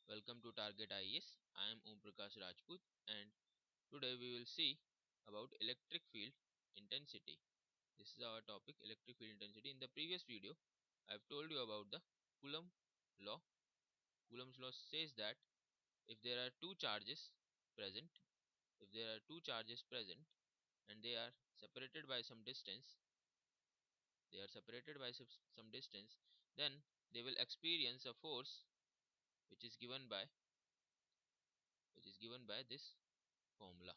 Welcome to Target IES. I am Prakash Rajput and today we will see about electric field intensity. This is our topic, electric field intensity. In the previous video, I have told you about the Coulomb law. Coulomb's law says that if there are two charges present, and they are separated by some distance, then they will experience a force which is given by this formula.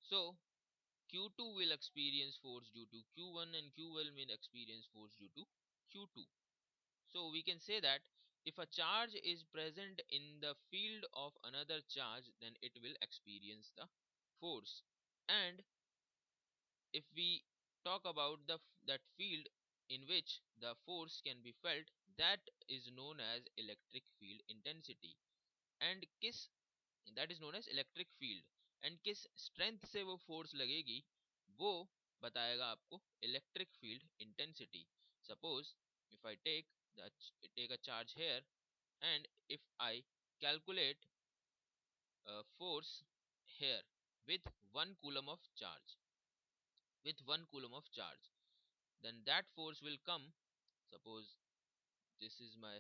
So Q2 will experience force due to Q1 and Q1 will experience force due to Q2. So we can say that if a charge is present in the field of another charge, then it will experience the force. And if we talk about that field in which the force can be felt, that is known as electric field intensity. And किस that is known as electric field. And किस strength से वो force लगेगी वो बताएगा आपको electric field intensity. Suppose if I take a charge here, and if I calculate force here with 1 coulomb of charge, then that force will come. Suppose this is my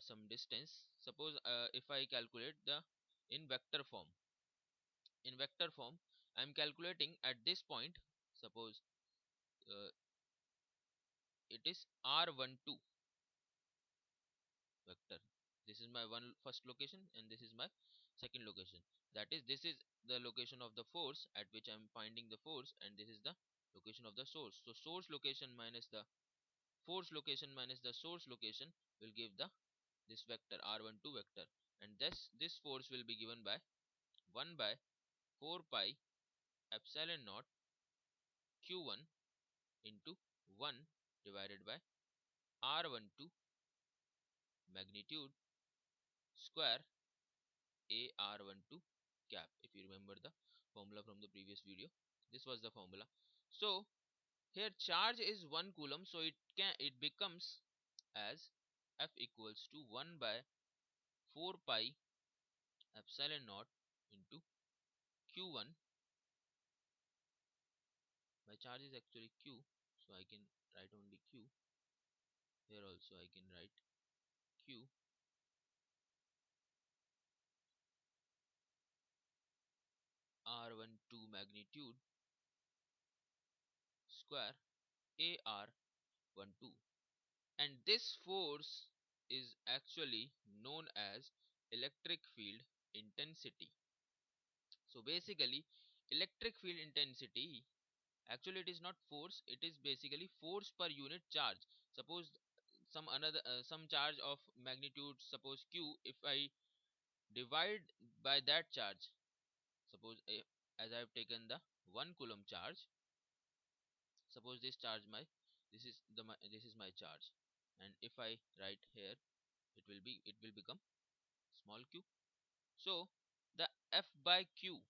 some distance. Suppose if I calculate the in vector form, I am calculating at this point. Suppose uh, it is r12 vector. This is my first location and this is my second location. That is, this is the location of the force at which I am finding the force, and this is the location of the source. So source location minus the force location minus the source location will give the this vector r12 vector, and this force will be given by 1 by 4 pi epsilon naught q1 into 1 divided by r12 magnitude square ar12 cap. If you remember the formula from the previous video, this was the formula. So here charge is 1 coulomb, so it becomes as F equals to 1 by 4 pi epsilon naught into q1. My charge is actually q, so I can write only q. Here also I can write q r12 magnitude square ar12, and this force is actually known as electric field intensity. So basically electric field intensity, actually it is not force, it is basically force per unit charge. Suppose some charge of magnitude, suppose q, if I divide by that charge, suppose as I have taken the 1 coulomb charge, suppose this charge this is my charge, and if I write here, it will become small q. So the F by q,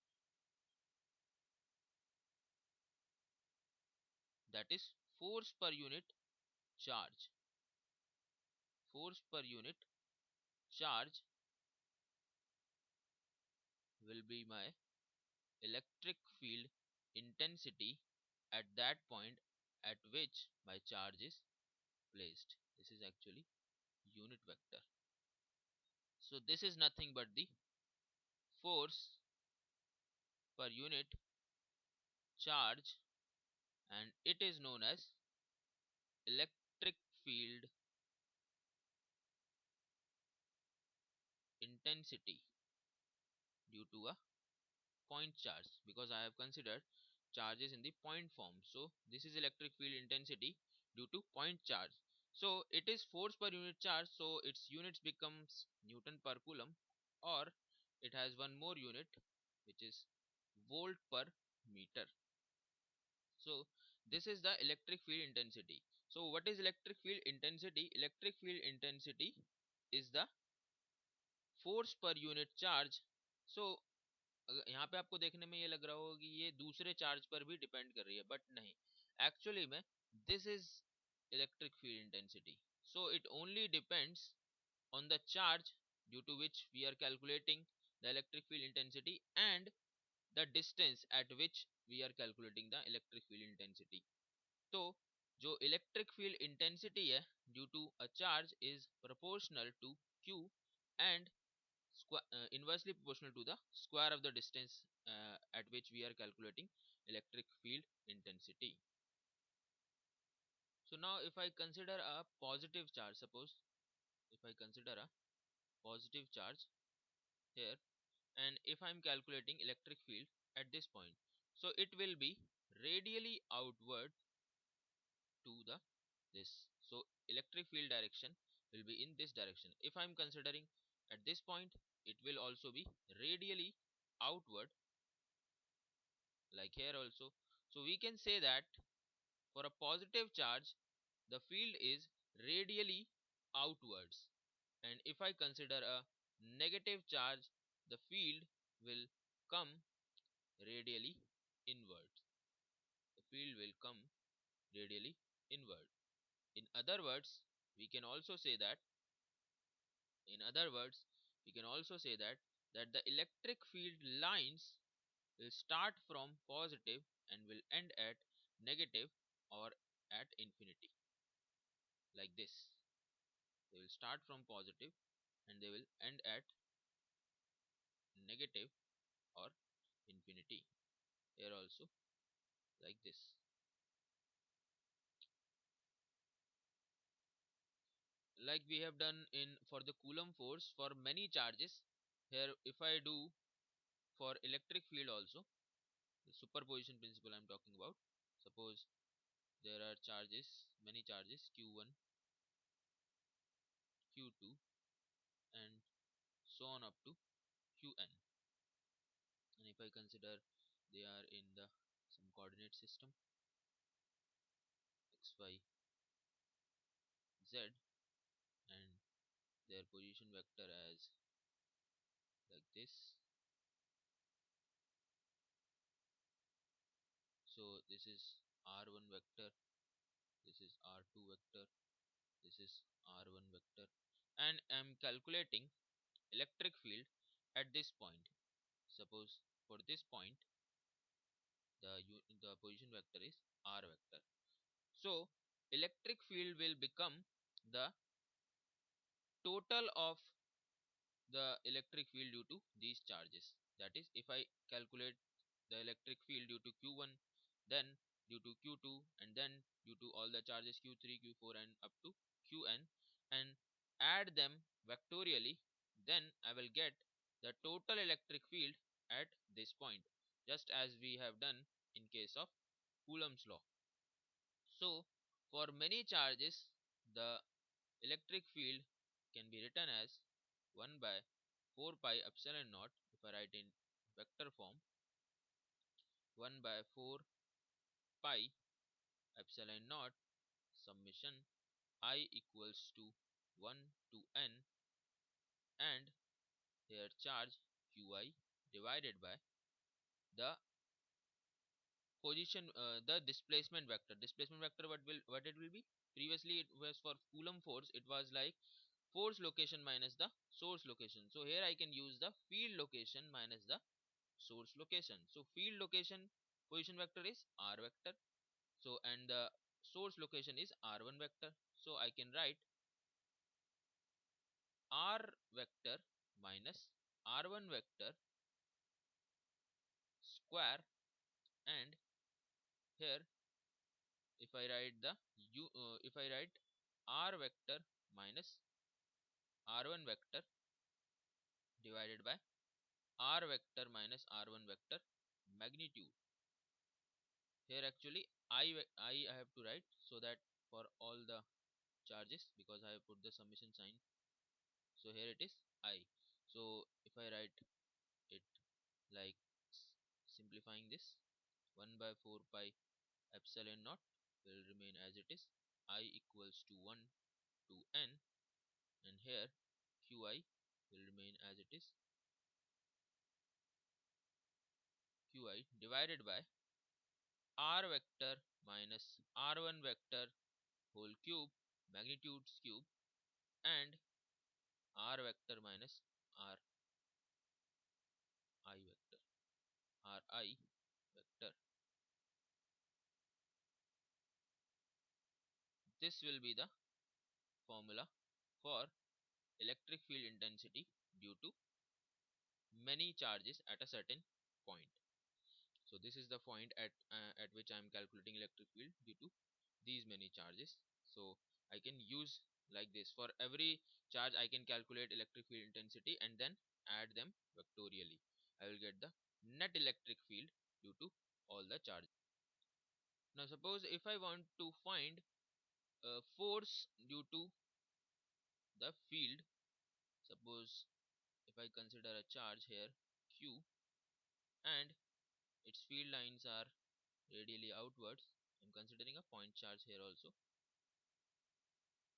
that is force per unit charge, will be my electric field intensity at that point at which my charge is placed. This is actually unit vector. So this is nothing but the force per unit charge, and it is known as electric field intensity due to a point charge, because I have considered charges in the point form. So this is electric field intensity due to point charge. So it is force per unit charge, so its units becomes Newton per coulomb, or it has one more unit which is volt per meter. So this is the electric field intensity. So what is electric field intensity? Electric field intensity is the force per unit charge. So यहाँ पे आपको देखने में ये लग रहा होगा कि ये दूसरे चार्ज पर भी डिपेंड कर रही है, बट नहीं, एक्चुअली में this is electric field intensity. So it only depends on the charge due to which we are calculating the electric field intensity and the distance at which we are calculating the electric field intensity. तो जो electric field intensity है due to a charge is proportional to q and inversely proportional to the square of the distance at which we are calculating electric field intensity. So now if I consider a positive charge, suppose if I consider a positive charge here, and if I'm calculating electric field at this point, so it will be radially outward to the this. So electric field direction will be in this direction. If I'm considering at this point, it will also be radially outward, like here also. So we can say that for a positive charge the field is radially outwards, and if I consider a negative charge the field will come radially inward. The field will come radially inward. In other words, we can also say that in other words we can also say that the electric field lines will start from positive and will end at negative or at infinity, like this. They will start from positive and they will end at negative or infinity. Here also, like this. Like we have done in for the Coulomb force for many charges. Here if I do for electric field also, the superposition principle I'm talking about. Suppose there are charges, many charges, q1, q2, and so on up to qn. And if I consider they are in the some coordinate system x, y, z, and their position vector as like this. So this is r1 vector, this is r2 vector, this is r1 vector, and I'm calculating electric field at this point. Suppose for this point the position vector is r vector. So electric field will become the total of the electric field due to these charges. That is, if I calculate the electric field due to q1, then due to q2, and then due to all the charges q3, q4, and up to qn, and add them vectorially, then I will get the total electric field at this point, just as we have done in case of Coulomb's law. So for many charges the electric field can be written as 1 by 4 pi epsilon naught. If I write in vector form, 1 by 4 pi epsilon naught summation I equals to 1 to n, and here charge qi divided by the position, the displacement vector. What it will be? Previously it was for Coulomb force, it was like force location minus the source location. So here I can use the field location minus the source location. So field location position vector is r vector, so and the source location is r1 vector. So I can write r vector minus r1 vector square, and here if I write if I write r vector minus r1 vector divided by r vector minus r1 vector magnitude. Here actually I have to write, so that for all the charges, because I have put the summation sign, so here it is I. So if I write it like simplifying this, 1 by 4 pi epsilon naught will remain as it is, I equals to 1 to n, and here qi will remain as it is, qi divided by r vector minus r1 vector whole cube magnitudes cube and r vector minus r I vector ri vector. This will be the formula for electric field intensity due to many charges at a certain point. So this is the point at which I am calculating electric field due to these many charges. So I can use like this: for every charge I can calculate electric field intensity and then add them vectorially. I will get the net electric field due to all the charges. Now suppose if I want to find force due to the field, suppose if I consider a charge here q and its field lines are radially outwards. I'm considering a point charge here also,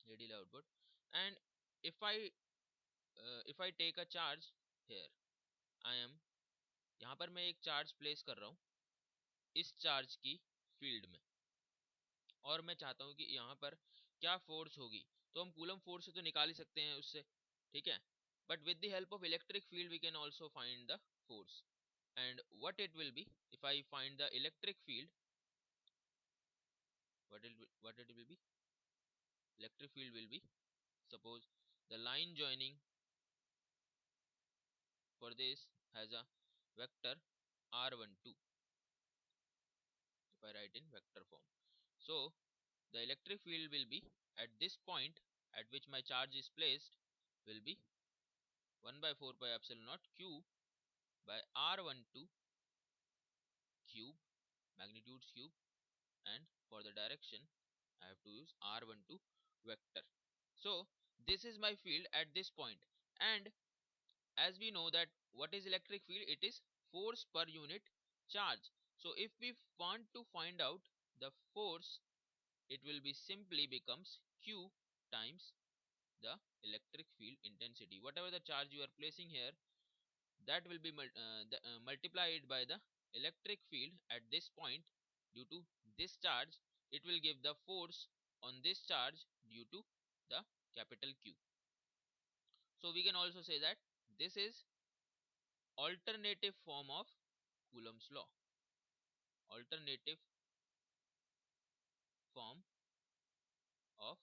radially outward. And if I take a charge here, I am यहाँ पर मैं एक charge place कर रहा हूँ इस charge की field में, और मैं चाहता हूँ कि यहाँ पर क्या फोर्स होगी, तो हम कूलम फोर्स से तो निकाल ही सकते हैं उससे, ठीक है, but with the help of electric field we can also find the force. And what it will be if I find the electric field, what it will be, electric field will be, suppose the line joining for this has a vector r12 if I write in vector form. So the electric field will be at this point at which my charge is placed will be 1 by 4 pi epsilon naught q by r12 cube magnitudes cube, and for the direction I have to use r12 vector. So this is my field at this point, and as we know that what is electric field, it is force per unit charge. So if we want to find out the force, it will be simply becomes q times the electric field intensity. Whatever the charge you are placing here, that will be multiplied by the electric field at this point due to this charge. It will give the force on this charge due to the capital Q. So we can also say that this is alternative form of Coulomb's law. Alternative form of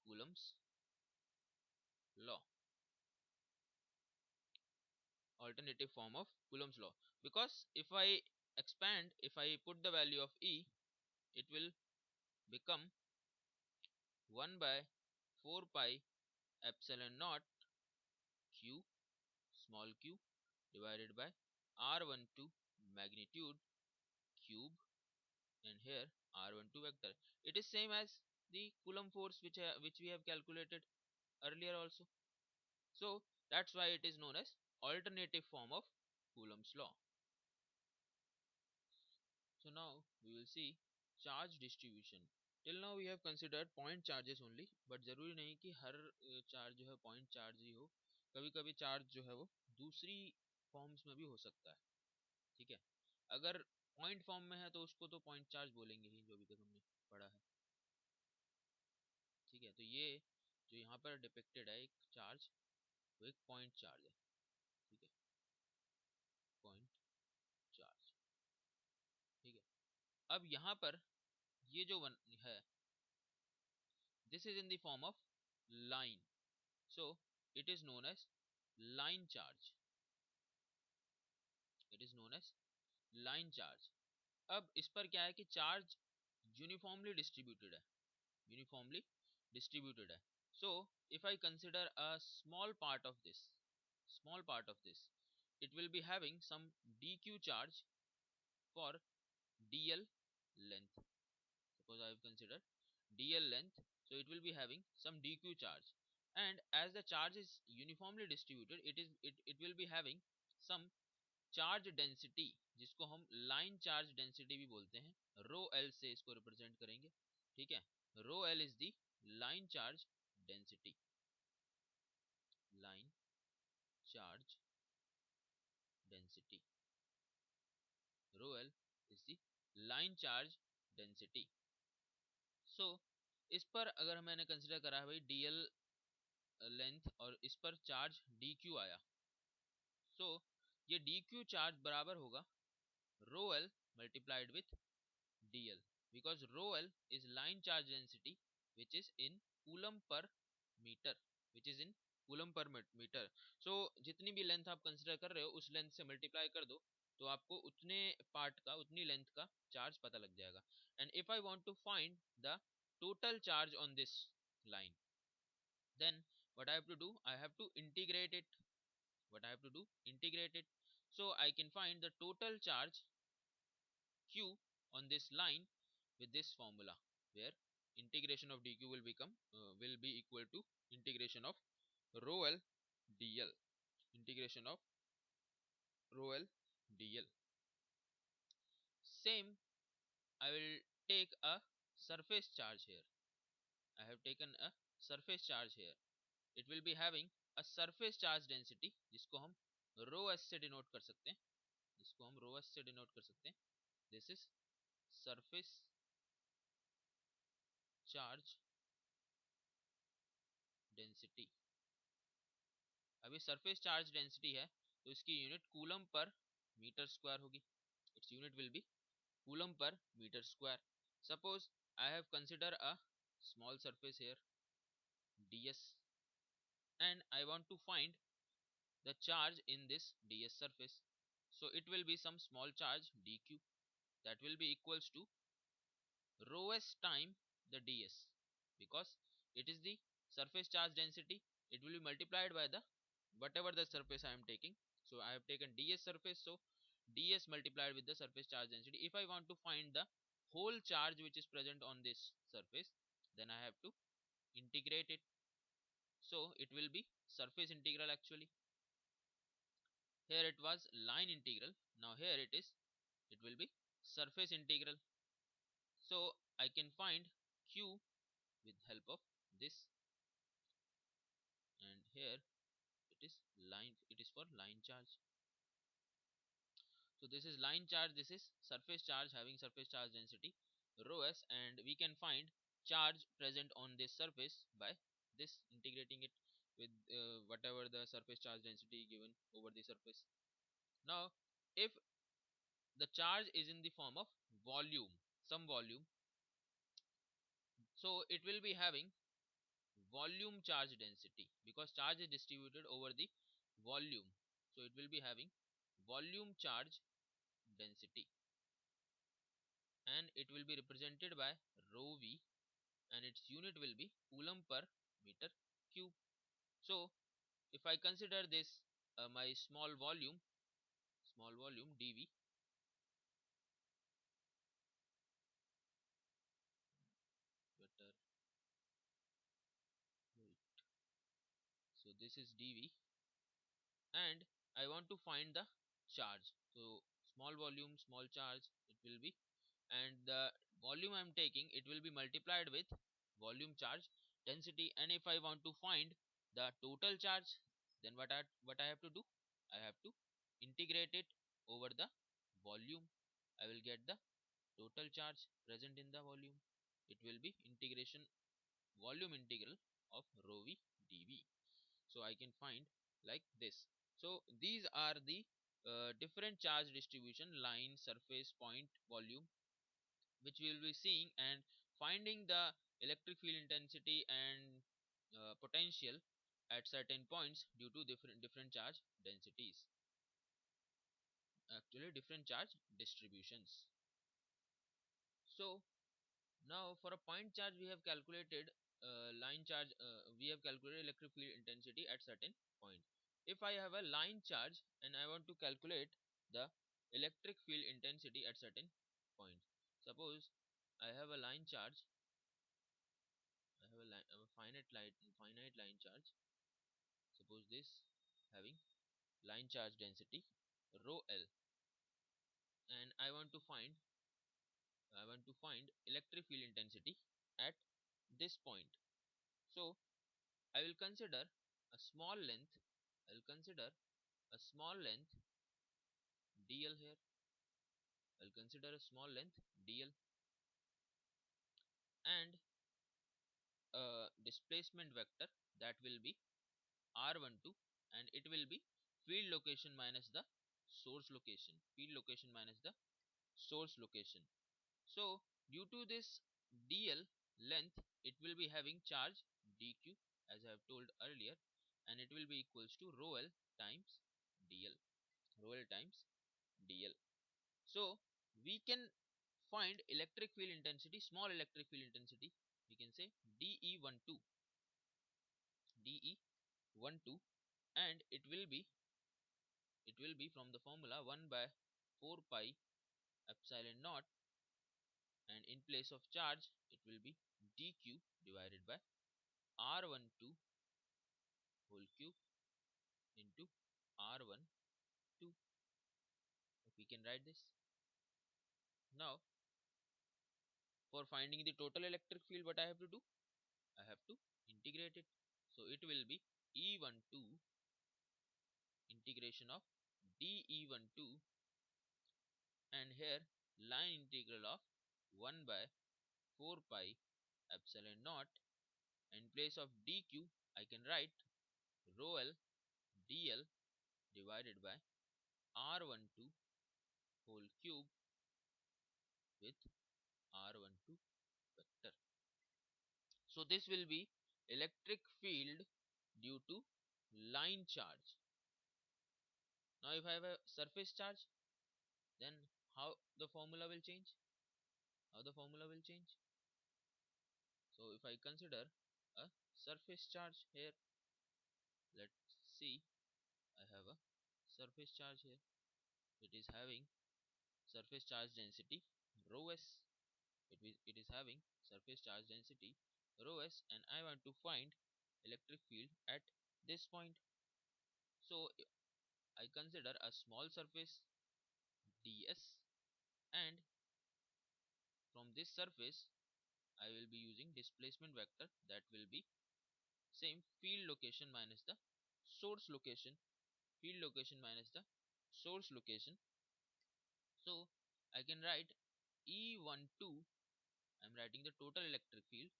Coulomb's law. Alternative form of Coulomb's law. Because if I expand, if I put the value of E, it will become 1 by 4 pi epsilon naught q small q divided by r12 magnitude cube, and here r12 vector. It is same as the Coulomb force which we have calculated earlier also. So that's why it is known as alternative form of Coulomb's law. So now we will see charge distribution. Till now we have considered point charges only, but जरूरी नहीं कि हर charge जो है point charge ही हो, कभी कभी charge जो है वो दूसरी फॉर्म्स में भी हो सकता है, ठीक है. अगर पॉइंट फॉर्म में है तो उसको तो पॉइंट चार्ज बोलेंगे ही, जो अभी तक हमने पढ़ा है, ठीक है. तो ये जो यहाँ पर डिपिक्टेड है एक चार्ज, वो एक पॉइंट चार्ज है, ठीक है, पॉइंट चार्ज, ठीक है. अब यहाँ पर ये जो है, this is in the form of line, so it is known as line charge. It is known as line charge. अब इस पर क्या है कि चार्ज यूनिफॉर्मली डिस्ट्रीब्यूटेड है, यूनिफॉर्मली डिस्ट्रीब्यूटेड है. So if I consider a small part of this, small part of this, it will be having some dq charge for dl length. Suppose I have considered dl length, so it will be having some dq charge, and as the charge is uniformly distributed, it will be having some charge density, जिसको हम line charge density भी बोलते हैं, rho L से इसको represent करेंगे, ठीक है. Rho L is the line charge density, line charge density, rho L is the line charge density. So इस पर अगर मैंने कंसिडर करा है भाई डीएल लेंथ और इस पर चार्ज डी क्यू आया, सो ये डी क्यू चार्ज बराबर होगा rho L multiplied with dl, because rho l is line charge density which is in coulomb per meter, which is in coulomb per meter. So जितनी भी length आप consider कर रहे हो उस लेंथ से मल्टीप्लाई कर दो तो आपको उतने पार्ट का उतनी लेंथ का चार्ज पता लग जाएगा. And if I want to find the total charge on this line, then what I have to do, I have to integrate it. What I have to do, integrate it. So I can find the total charge q on this line with this formula, where integration of dq will be equal to integration of rho l dl, integration of rho l dl. Same, I will take a surface charge here. I have taken a surface charge here. It will be having a surface charge density जिसको हम rho s से denote कर सकते हैं, जिसको हम rho s से denote कर सकते हैं. This is surface charge density. अभी सरफेस चार्ज डेंसिटी है तो इसकी unit coulomb per metre square होगी. It's unit will be coulomb per metre square. Suppose I have consider a small surface here ds and I want to find the charge in this ds surface. So it will be some small charge dq that will be equals to rho s time the ds, because it is the surface charge density. It will be multiplied by the whatever the surface I am taking. So I have taken ds surface, so ds multiplied with the surface charge density. If I want to find the whole charge which is present on this surface, then I have to integrate it. So it will be surface integral actually. Here it was line integral, now here it will be surface integral. So I can find q with help of this, and here it is line, it is for line charge. So this is line charge, this is surface charge having surface charge density rho s, and we can find charge present on this surface by this, integrating it with whatever the surface charge density given over the surface. Now if the charge is in the form of volume, some volume, so it will be having volume charge density, because charge is distributed over the volume, so it will be having volume charge density, and it will be represented by rho v, and its unit will be coulomb per meter cube. So if I consider this my small volume dv, better wait, so this is dv, and I want to find the charge. So small volume small charge it will be, and the volume I am taking, it will be multiplied with volume charge density. And if I want to find the total charge, then what I have to do, I have to integrate it over the volume. I will get the total charge present in the volume. It will be integration volume integral of rho v dv. So I can find like this. So these are the different charge distribution: line, surface, point, volume, which we will be seeing, and finding the electric field intensity and potential at certain points due to different charge densities, actually different charge distributions. So now for a point charge we have calculated line charge, we have calculated electric field intensity at certain point. If I have a line charge and I want to calculate the electric field intensity at certain point, suppose I have a line charge, I have a finite line charge. Suppose this having line charge density rho l, and I want to find electric field intensity at this point. So I will consider a small length. I will consider a small length dl here. I will consider a small length dl, and a displacement vector that will be r12, and it will be field location minus the source location, field location minus the source location. So due to this dl length, it will be having charge dq, as I have told earlier, and it will be equals to rho l times dl, rho l times dl. So we can find electric field intensity, small electric field intensity, we can say de12, de12, and it will be from the formula 1 by 4 pi epsilon naught, and in place of charge it will be dq divided by r12 whole cube into r12. We can write this. Now for finding the total electric field, what I have to do, I have to integrate it. So it will be E12 integration of dE12, and here line integral of 1 by 4 pi epsilon naught. In place of dq I can write rho l dl divided by r12 whole cube with r12 vector. So this will be electric field due to line charge. Now if I have a surface charge, then how the formula will change? How the formula will change? So if I consider a surface charge here, let's see, I have a surface charge here. It is having surface charge density rho s. It is having surface charge density rho s, and I want to find electric field at this point. So I consider a small surface ds, and from this surface I will be using displacement vector that will be same field location minus the source location, field location minus the source location. So I can write E12, I am writing the total electric field,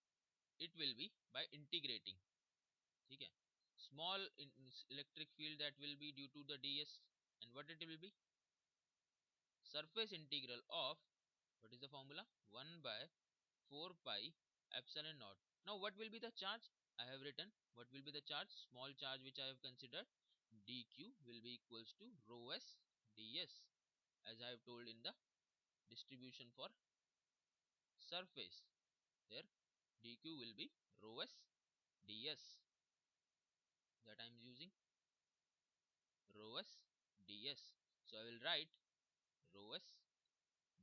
it will be by integrating. Okay, small electric field that will be due to the ds, and what it will be, surface integral of, what is the formula, 1 by 4 pi epsilon naught. Now what will be the charge? I have written what will be the charge, small charge which I have considered, dq will be equals to rho s ds, as I have told in the distribution for surface. There dq will be rho s ds, that I am using rho s ds. So I will write rho s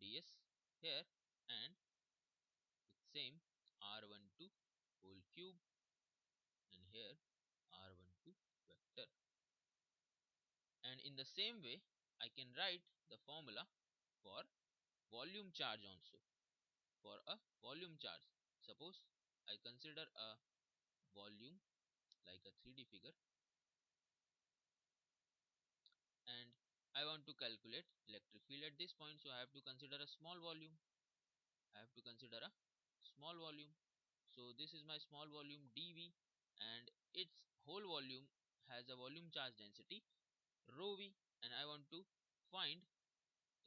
ds here, and with same r12 whole cube, and here r12 vector. And in the same way I can write the formula for volume charge also. For a volume charge, suppose I consider a volume like a 3D figure, and I want to calculate electric field at this point. So I have to consider a small volume. I have to consider a small volume. So this is my small volume dV, and its whole volume has a volume charge density rho v, and I want to find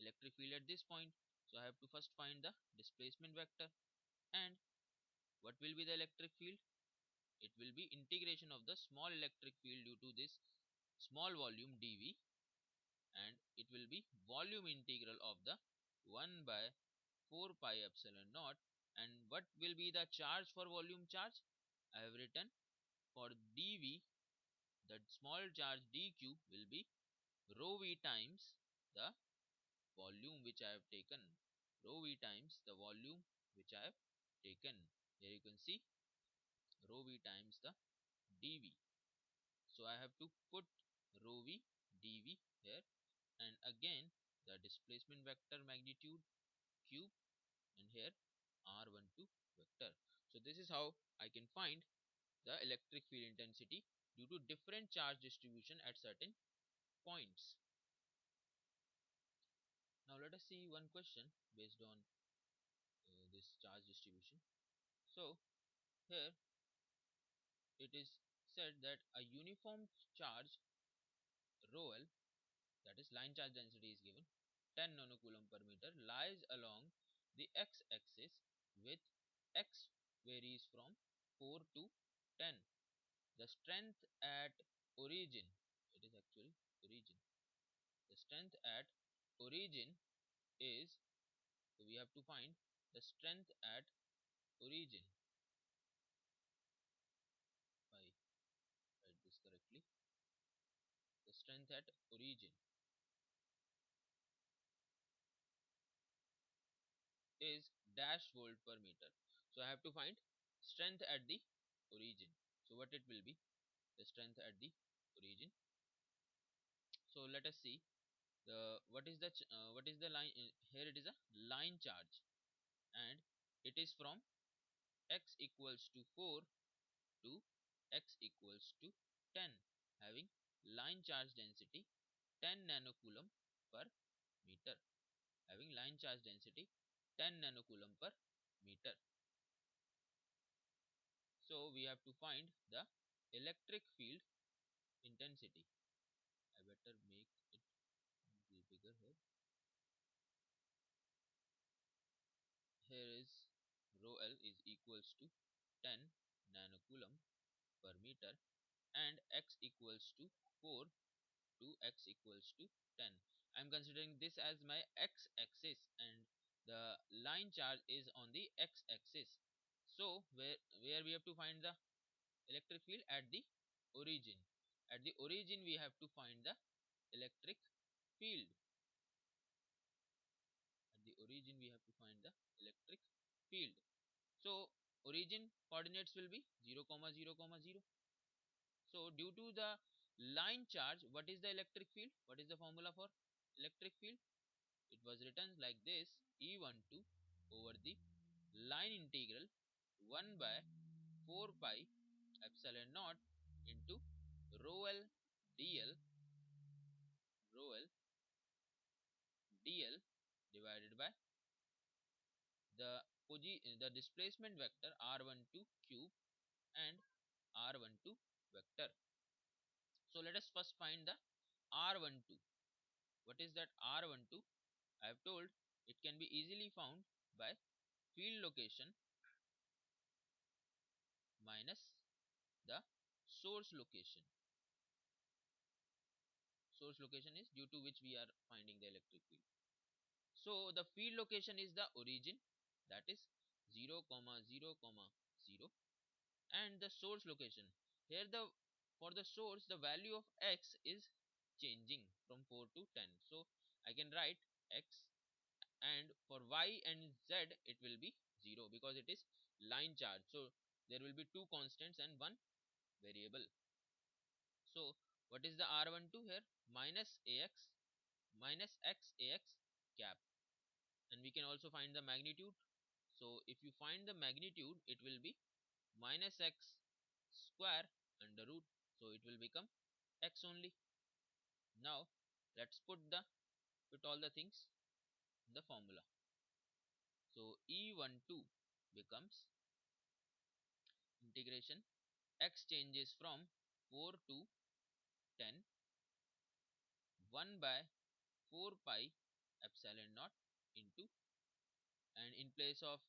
electric field at this point. So I have to first find the displacement vector, and what will be the electric field? It will be integration of the small electric field due to this small volume dV, and it will be volume integral of the 1 by 4 pi epsilon naught. And what will be the charge for volume charge? I have written for dV, that small charge dq will be rho v times the volume which I have taken, rho v times the volume which I have taken. Here you can see rho v times the dV. So I have to put rho v dV here, and again the displacement vector magnitude cube, and here r12 vector. So this is how I can find the electric field intensity due to different charge distribution at certain points. Now let us see one question based on this charge distribution. So here it is said that a uniform charge rho L, that is line charge density, is given 10 nanocoulomb per meter, lies along the x-axis with x varies from 4 to 10. The strength at origin, it is actually origin. The strength at origin is, so we have to find the strength at origin. If I write this correctly, the strength at origin is dash volt per meter. So I have to find strength at the origin. So what it will be? The strength at the origin. So let us see the what is the line. Here it is a line charge, and it is from x equals to 4 to x equals to 10, having line charge density 10 nanocoulomb per meter, having line charge density 10 nanocoulomb per meter. So we have to find the electric field intensity. I better make it a little bigger here. Here is rho L is equals to 10 nanocoulomb per meter, and x equals to 4 to x equals to 10. I am considering this as my x axis, and the line charge is on the x axis. So where we have to find the electric field? At the origin. At the origin we have to find the electric field. At the origin we have to find the electric field. So origin coordinates will be 0 comma 0 comma 0. So due to the line charge, what is the electric field? What is the formula for electric field? It was written like this: E12 over the line integral 1 by 4 pi epsilon naught into rho L dl dl divided by the displacement vector r12 cube and r12 vector. So let us first find the r12. What is that r12? I have told it can be easily found by field location minus the source location. Source location is due to which we are finding the electric field. So the field location is the origin, that is 0 comma 0 comma 0, and the source location, here the for the source the value of x is changing from 4 to 10. So I can write x, and for y and z it will be 0 because it is line charge. So there will be two constants and one variable. So what is the r12 here? Minus ax minus x ax cap, and we can also find the magnitude. So if you find the magnitude, it will be minus x square under root, so it will become x only. Now let's put all the things in the formula. So E12 becomes integration x changes from 4 to 10, 1 by 4 pi epsilon naught into, and in place of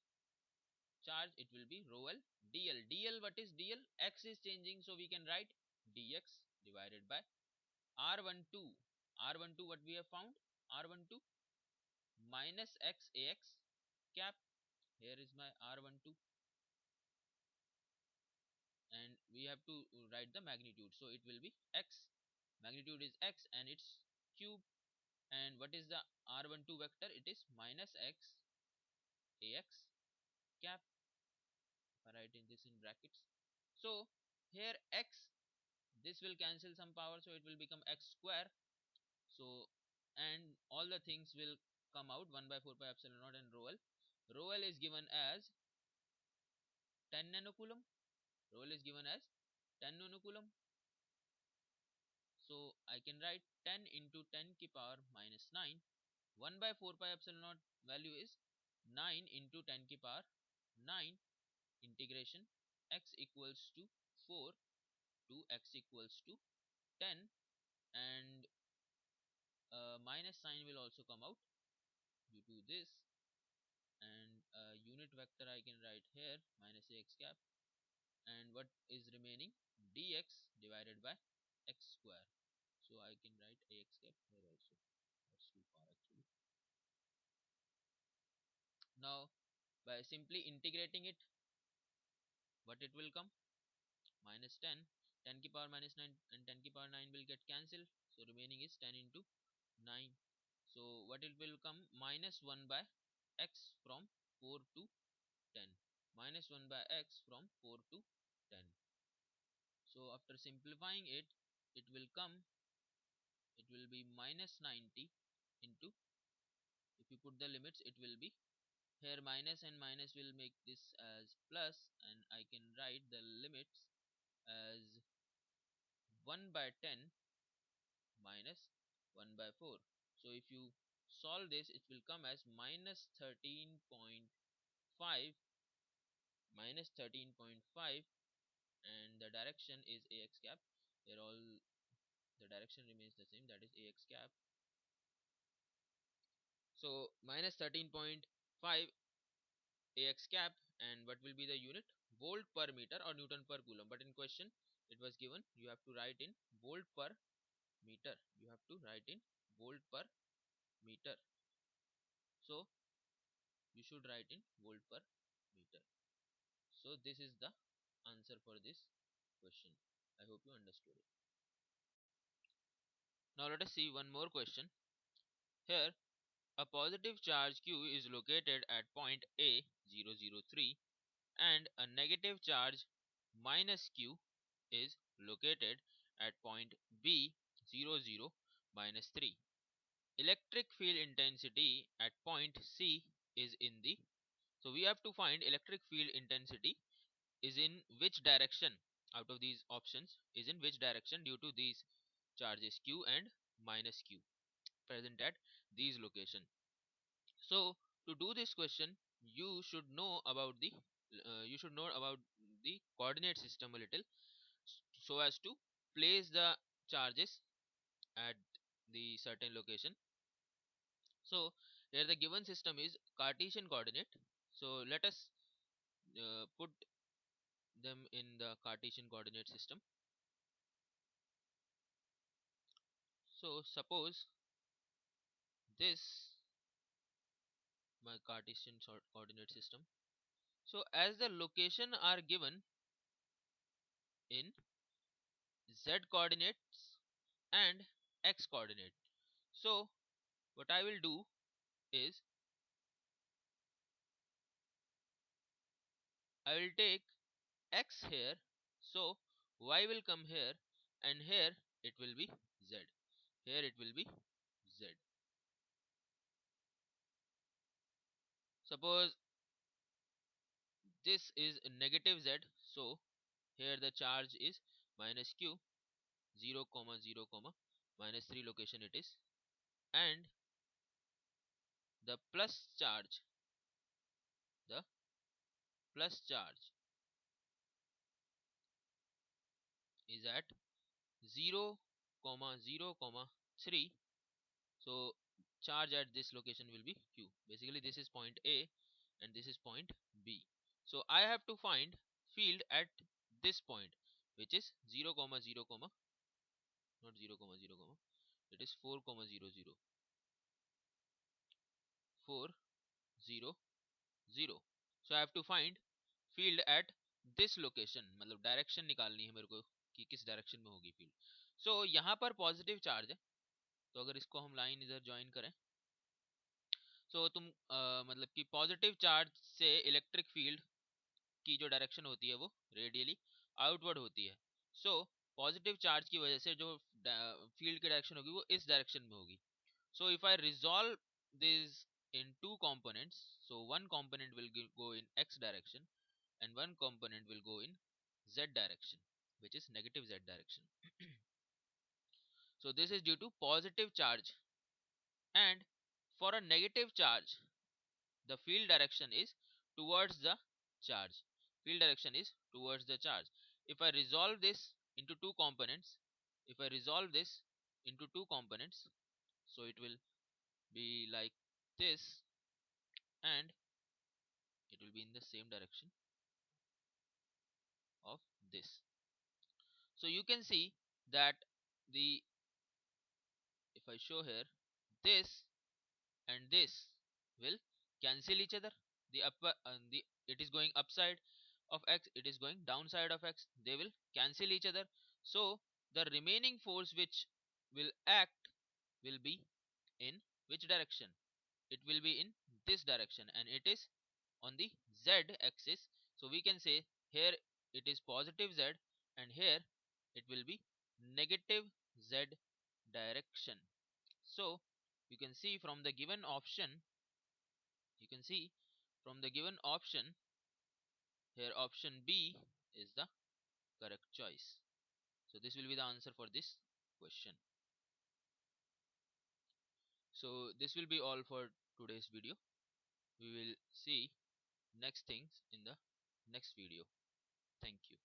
charge it will be rho L dl. Dl, what is dl? X is changing, so we can write dx divided by r12. R12 what we have found? R12 minus x ax cap. Here is my r12, and we have to write the magnitude, so it will be x. Magnitude is x and its cube. And what is the r12 vector? It is minus x ax cap. If I write in this in brackets, so here x, this will cancel some power, so it will become x square. So and all the things will come out 1 by 4 pi epsilon naught, and rho L. Rho L is given as 10 nanocoulomb. Rho L is given as 10 nanocoulomb. So I can write 10 into 10 ki power minus 9. 1 by 4 pi epsilon naught value is 9 into 10 ki power 9 integration x equals to 4 x equals to 10, and minus sign will also come out due to this, and unit vector I can write here minus ax cap, and what is remaining, dx divided by x square. So I can write ax cap here also. That's too far actually. Now by simply integrating it, what it will come, minus 10, 10 की power minus 9 and 10 की power 9 will get cancelled, so remaining is 10 into 9. So what it will come, minus 1 by x from 4 to 10, minus 1 by x from 4 to 10. So after simplifying it, it will come, it will be minus 90 into, if you put the limits, it will be, here minus and minus will make this as plus, and I can write the limits as 1 by 10 minus 1 by 4. So if you solve this, it will come as minus 13.5, minus 13.5, and the direction is ax cap. Here all the direction remains the same, that is ax cap. So minus 13.5 ax cap, and what will be the unit, volt per meter or newton per coulomb, but in question it was given you have to write in volt per meter, you have to write in volt per meter. So you should write in volt per meter. So this is the answer for this question. I hope you understood it. Now let us see one more question. Here a positive charge q is located at point A 003, and a negative charge minus q is located at point B 00 minus 3. Electric field intensity at point C is in the, so we have to find electric field intensity is in which direction out of these options, is in which direction due to these charges q and minus q present at these location. So to do this question, you should know about the coordinate system a little, so as to place the charges at the certain location. So here the given system is Cartesian coordinate. So let us put them in the Cartesian coordinate system. So suppose this my Cartesian coordinate system. So as the location are given in z coordinates and x coordinate. So what I will do is I will take x here, so y will come here, and here it will be z. Here it will be z. Suppose this is negative z, so here the charge is minus q, 0 comma 0 comma minus 3 location it is, and the the plus charge is at 0 comma 0 comma 3. So charge at this location will be q. Basically this is point A and this is point B. So I have to find field at this point, which is 0 comma 0 comma, not 0 comma 0 comma, it is 4 comma 0 0, 4 0 0. So I have to find field at this location, मतलब direction निकालनी है मेरे को कि किस direction में होगी field. सो यहाँ पर पॉजिटिव चार्ज है, तो अगर इसको हम लाइन इधर ज्वाइन करें, सो तुम मतलब कि पॉजिटिव चार्ज से इलेक्ट्रिक फील्ड की जो डायरेक्शन होती है वो रेडियली आउटवर्ड होती है. सो पॉजिटिव चार्ज की वजह से जो फील्ड की डायरेक्शन होगी वो इस डायरेक्शन में होगी. So if I resolve this in two components, so one component will go in x direction and one component will go in z direction, which is negative z direction. So this is due to positive charge, and for a negative charge the field direction is towards the charge. Field direction is towards the charge. If I resolve this into two components. If I resolve this into two components, so it will be like this, and it will be in the same direction of this. So you can see that the if I show here, this and this will cancel each other. The upper and the it is going upside of x, it is going downside of x, they will cancel each other. So the remaining force which will act will be in which direction? It will be in this direction, and it is on the z axis. So we can say here it is positive z, and here it will be negative z direction. So you can see from the given option, you can see from the given option here, option B is the correct choice. So this will be the answer for this question. So this will be all for today's video. We will see next things in the next video. Thank you.